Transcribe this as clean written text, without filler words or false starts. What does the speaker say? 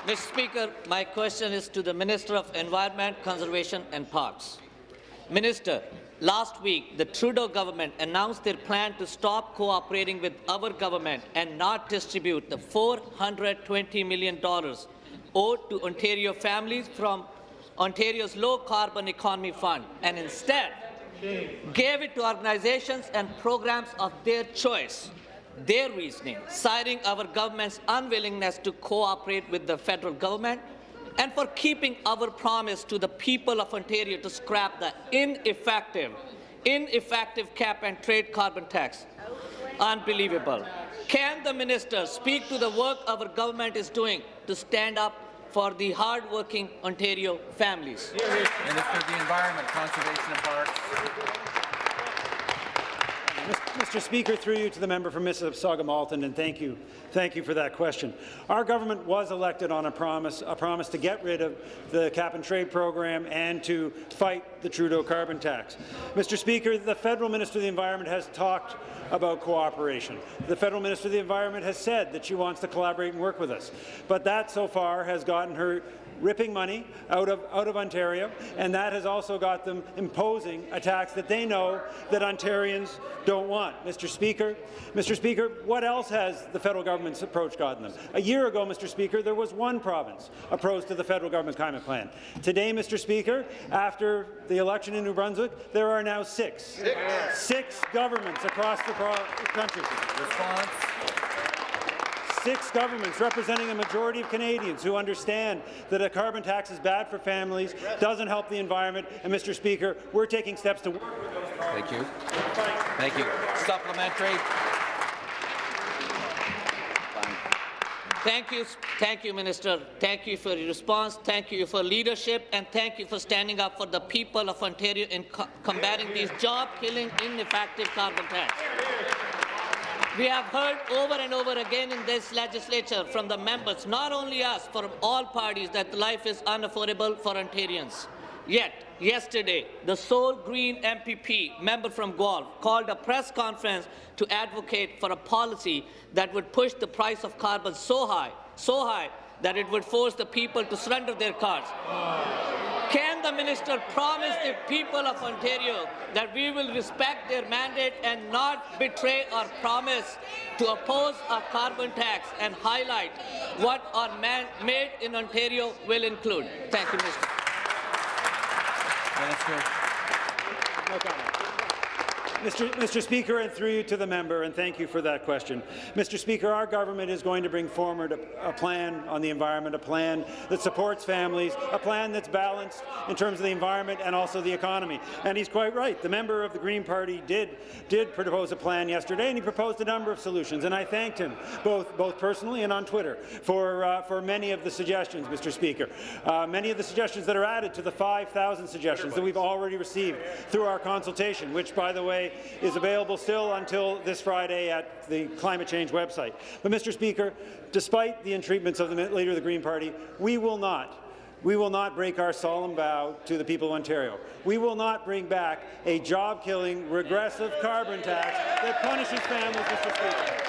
Mr. Speaker, my question is to the Minister of Environment, Conservation and Parks. Minister, last week, the Trudeau government announced their plan to stop cooperating with our government and not distribute the $420 million owed to Ontario families from Ontario's low-carbon economy fund, and instead gave it to organizations and programs of their choice. Their reasoning, citing our government's unwillingness to cooperate with the federal government and for keeping our promise to the people of Ontario to scrap the ineffective cap and trade carbon tax. Unbelievable. Can the minister speak to the work our government is doing to stand up for the hard-working Ontario families? Minister of the Environment, Conservation and Parks. Mr. Speaker, through you to the member from Mississauga-Malton, and thank you for that question. Our government was elected on a promise to get rid of the cap-and-trade program and to fight the Trudeau carbon tax. Mr. Speaker, the federal Minister of the Environment has talked about cooperation. The federal Minister of the Environment has said that she wants to collaborate and work with us, but that so far has gotten her ripping money out of Ontario, and that has also got them imposing a tax that they know that Ontarians don't want. Mr. Speaker, what else has the federal government's approach gotten them? A year ago, Mr. Speaker, there was one province opposed to the federal government's climate plan. Today, Mr. Speaker, after the election in New Brunswick, there are now six governments across the country. Response. 6 governments representing a majority of Canadians who understand that a carbon tax is bad for families, doesn't help the environment, and, Mr. Speaker, we're taking steps to work with those Thank you. Thank you. Supplementary. Thank you, Minister. Thank you for your response. Thank you for leadership, and thank you for standing up for the people of Ontario in combating these job-killing, ineffective carbon tax. We have heard over and over again in this legislature from the members, not only us, from all parties, that life is unaffordable for Ontarians. Yet, yesterday, the sole Green MPP member from Guelph called a press conference to advocate for a policy that would push the price of carbon so high that it would force the people to surrender their cars. Can the minister promise the people of Ontario that we will respect their mandate and not betray our promise to oppose a carbon tax and highlight what our Made in Ontario will include? Thank you, Minister. Minister. No comment. Mr. Speaker, and through you to the member, and thank you for that question. Mr. Speaker, our government is going to bring forward a plan on the environment, a plan that supports families, a plan that's balanced in terms of the environment and also the economy. And he's quite right. The member of the Green Party did propose a plan yesterday, and he proposed a number of solutions. And I thanked him both personally and on Twitter for many of the suggestions, Mr. Speaker. Many of the suggestions that are added to the 5,000 suggestions that we've already received through our consultation, which, by the way, is available still until this Friday at the Climate Change website. But, Mr. Speaker, despite the entreatments of the leader of the Green Party, we will not break our solemn vow to the people of Ontario. We will not bring back a job-killing, regressive carbon tax that punishes families, Mr. Speaker.